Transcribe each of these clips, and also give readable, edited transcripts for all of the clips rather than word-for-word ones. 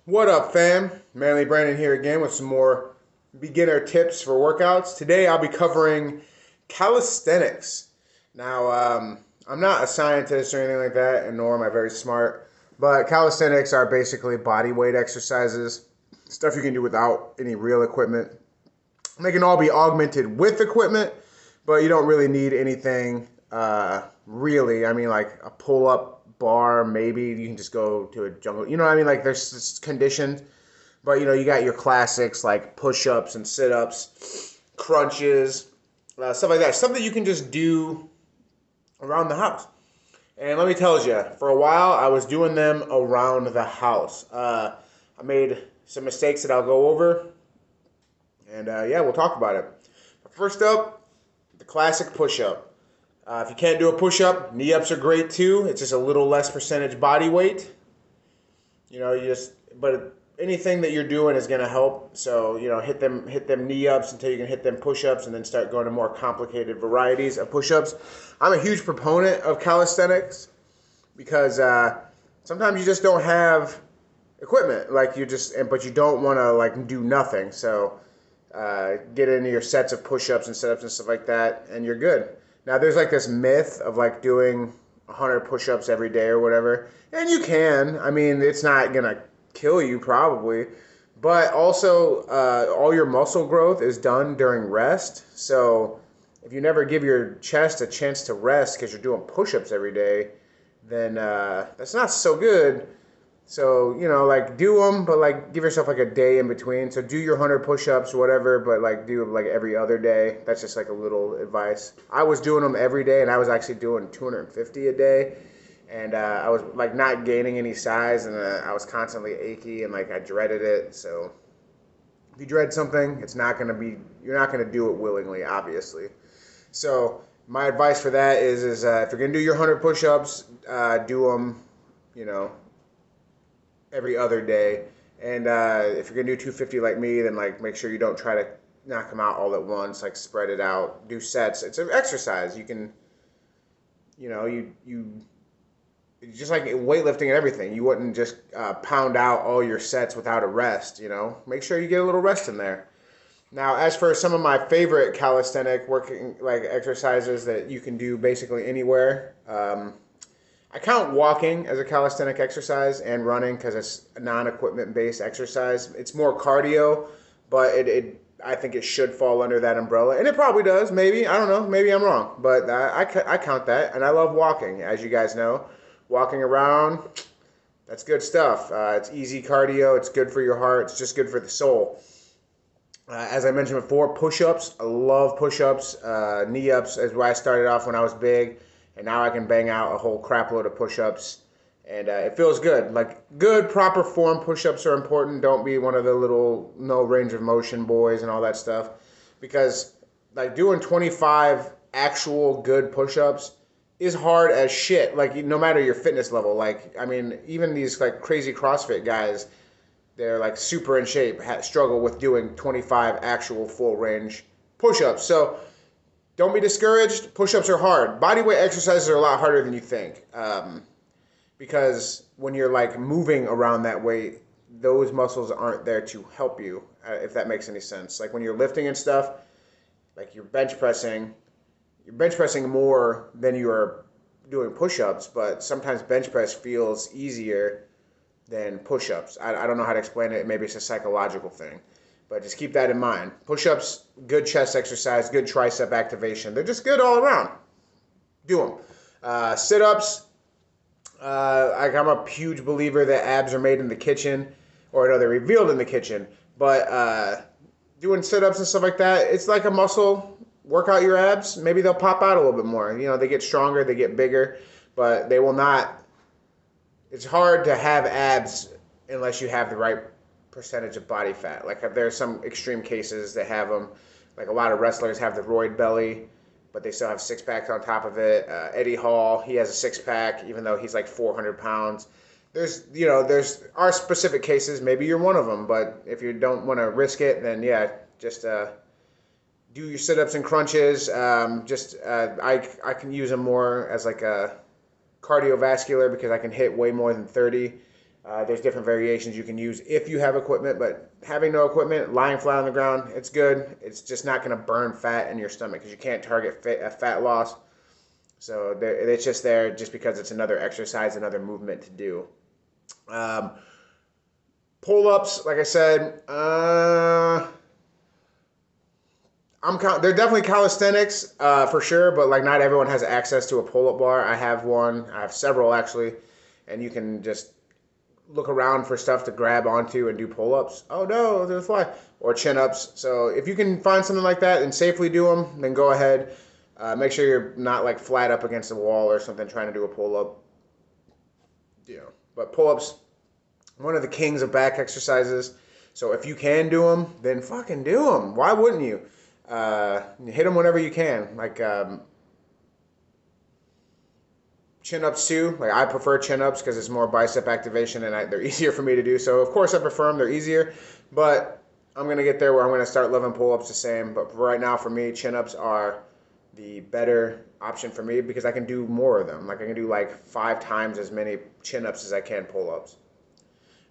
What up, fam? Manly Brandon here again with some more beginner tips for workouts. Today I'll be covering calisthenics. Now, I'm not a scientist or anything like that, and nor am I very smart, but calisthenics are basically body weight exercises, stuff you can do without any real equipment. They can all be augmented with equipment, but you don't really need anything really. I mean, like a pull-up bar, maybe you can just go to a jungle. You know what I mean? Like there's this conditions, but you got your classics like push-ups and sit-ups, crunches, stuff like that. Stuff that you can just do around the house. And let me tell you, for a while I was doing them around the house. I made some mistakes that I'll go over, and yeah, we'll talk about it. First up, the classic push-up. If you can't do a push-up, knee-ups are great too. It's just a little less percentage body weight. But anything that you're doing is gonna help. So, hit them knee-ups until you can hit them push-ups and then start going to more complicated varieties of push-ups. I'm a huge proponent of calisthenics because sometimes you just don't have equipment. But you don't want to do nothing. So get into your sets of push-ups and sit-ups and stuff like that, and you're good. Now, there's this myth of doing 100 push-ups every day or whatever, and you can. I mean, it's not gonna kill you probably, but also all your muscle growth is done during rest. So if you never give your chest a chance to rest because you're doing push-ups every day, then that's not so good. So, do them, but, give yourself, a day in between. So, do your 100 push-ups or whatever, but, do them, every other day. That's just, a little advice. I was doing them every day, and I was actually doing 250 a day. And I was, not gaining any size, and I was constantly achy, and, I dreaded it. So, if you dread something, you're not going to do it willingly, obviously. So, my advice for that is if you're going to do your 100 push-ups, do them, every other day. And if you're gonna do 250 like me, then make sure you don't try to knock them out all at once. Spread it out, do sets. It's an exercise. You can, you just like weightlifting and everything. You wouldn't just pound out all your sets without a rest. Make sure you get a little rest in there. Now, as for some of my favorite calisthenic working exercises that you can do basically anywhere. I count walking as a calisthenic exercise and running because it's a non-equipment based exercise. It's more cardio, but I think it should fall under that umbrella, and it probably does. Maybe, I don't know. Maybe I'm wrong, but I count that, and I love walking, as you guys know. Walking around, that's good stuff. It's easy cardio. It's good for your heart. It's just good for the soul. As I mentioned before, push-ups. I love push-ups. Knee-ups is where I started off when I was big. And now I can bang out a whole crap load of push-ups. And it feels good. Good, proper form push-ups are important. Don't be one of the little no range of motion boys and all that stuff. Because, doing 25 actual good push-ups is hard as shit. No matter your fitness level. Even these, crazy CrossFit guys, they're, super in shape, struggle with doing 25 actual full-range push-ups. So don't be discouraged. Push-ups are hard. Bodyweight exercises are a lot harder than you think. Because when you're moving around that weight, those muscles aren't there to help you, if that makes any sense. When you're lifting and stuff, you're bench pressing more than you are doing push-ups, but sometimes bench press feels easier than push-ups. I don't know how to explain it. Maybe it's a psychological thing. But just keep that in mind. Push-ups, good chest exercise, good tricep activation. They're just good all around. Do them. Sit-ups. I'm a huge believer that abs are made in the kitchen. Or no, they're revealed in the kitchen. But doing sit-ups and stuff like that, it's like a muscle. Work out your abs. Maybe they'll pop out a little bit more. They get stronger, they get bigger. But they will not. It's hard to have abs unless you have the right percentage of body fat. There's some extreme cases that have them. A lot of wrestlers have the roid belly, but they still have six packs on top of it. Eddie Hall, he has a six pack, even though he's 400 pounds. There's our specific cases. Maybe you're one of them, but if you don't want to risk it, then yeah, just do your sit-ups and crunches. I can use them more as a cardiovascular because I can hit way more than 30. There's different variations you can use if you have equipment, but having no equipment, lying flat on the ground, it's good. It's just not going to burn fat in your stomach because you can't target fat loss. So it's just there just because it's another exercise, another movement to do. Pull-ups, like I said, they're definitely calisthenics for sure, but like not everyone has access to a pull-up bar. I have one. I have several actually, and you can just look around for stuff to grab onto and do pull-ups. Oh no, there's a fly. Or chin-ups. So if you can find something like that and safely do them, then go ahead. Make sure you're not like flat up against a wall or something trying to do a pull-up. But pull-ups, one of the kings of back exercises. So if you can do them, then fucking do them. Why wouldn't you? Hit them whenever you can. Like chin-ups too. Like I prefer chin-ups because it's more bicep activation and they're easier for me to do. So of course I prefer them. They're easier, but I'm going to get there where I'm going to start loving pull-ups the same. But right now for me, chin-ups are the better option for me because I can do more of them. Like I can do like 5 times as many chin-ups as I can pull-ups.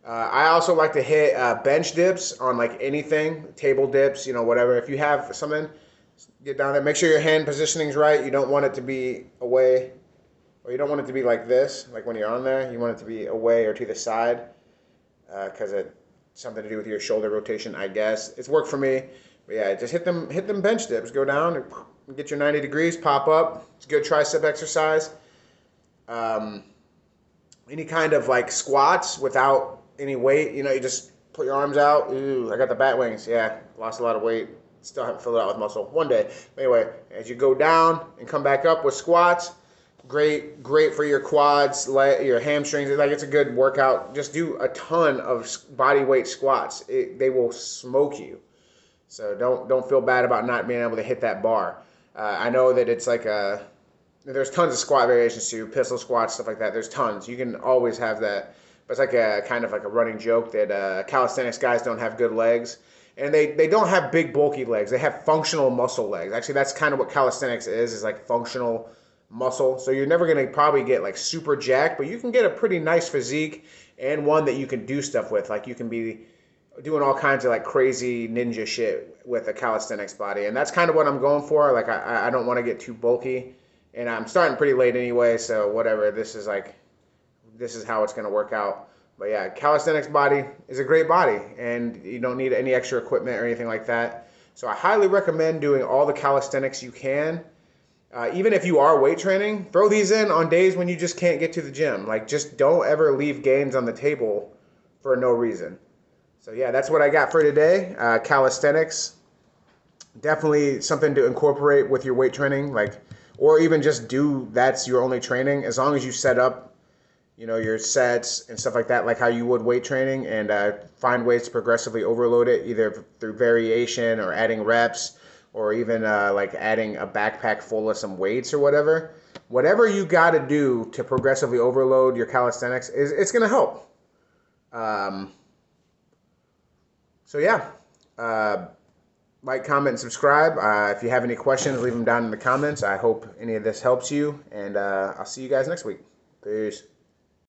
I also like to hit bench dips on like anything, table dips, whatever. If you have something, get down there. Make sure your hand positioning is right. You don't want it to be away. Or you don't want it to be like this, like when you're on there. You want it to be away or to the side because it's something to do with your shoulder rotation, I guess. It's worked for me. But yeah, just hit them bench dips. Go down and get your 90 degrees, pop up. It's a good tricep exercise. Any kind of like squats without any weight, you just put your arms out. Ooh, I got the bat wings. Yeah, lost a lot of weight. Still haven't filled it out with muscle. One day. Anyway, as you go down and come back up with squats, great for your quads, your hamstrings. Like it's a good workout. Just do a ton of body weight squats. They will smoke you. So don't feel bad about not being able to hit that bar. I know that it's like there's tons of squat variations too, pistol squats, stuff like that. There's tons. You can always have that. But it's like a kind of like a running joke that calisthenics guys don't have good legs. And they don't have big bulky legs. They have functional muscle legs. Actually, that's kind of what calisthenics is like functional muscle. So you're never going to probably get like super jacked, but you can get a pretty nice physique and one that you can do stuff with. Like you can be doing all kinds of like crazy ninja shit with a calisthenics body. And that's kind of what I'm going for. Like I don't want to get too bulky. And I'm starting pretty late anyway, so whatever. This is how it's going to work out. But yeah, calisthenics body is a great body, and you don't need any extra equipment or anything like that. So I highly recommend doing all the calisthenics you can. Even if you are weight training, throw these in on days when you just can't get to the gym. Like, just don't ever leave gains on the table for no reason. So yeah, that's what I got for today. Calisthenics, definitely something to incorporate with your weight training, or even just that's your only training, as long as you set up your sets and stuff like that, like how you would weight training, and find ways to progressively overload it, either through variation or adding reps, or even like adding a backpack full of some weights or whatever. Whatever you got to do to progressively overload your calisthenics, it's going to help. So yeah, like, comment, and subscribe. If you have any questions, leave them down in the comments. I hope any of this helps you, and I'll see you guys next week. Peace.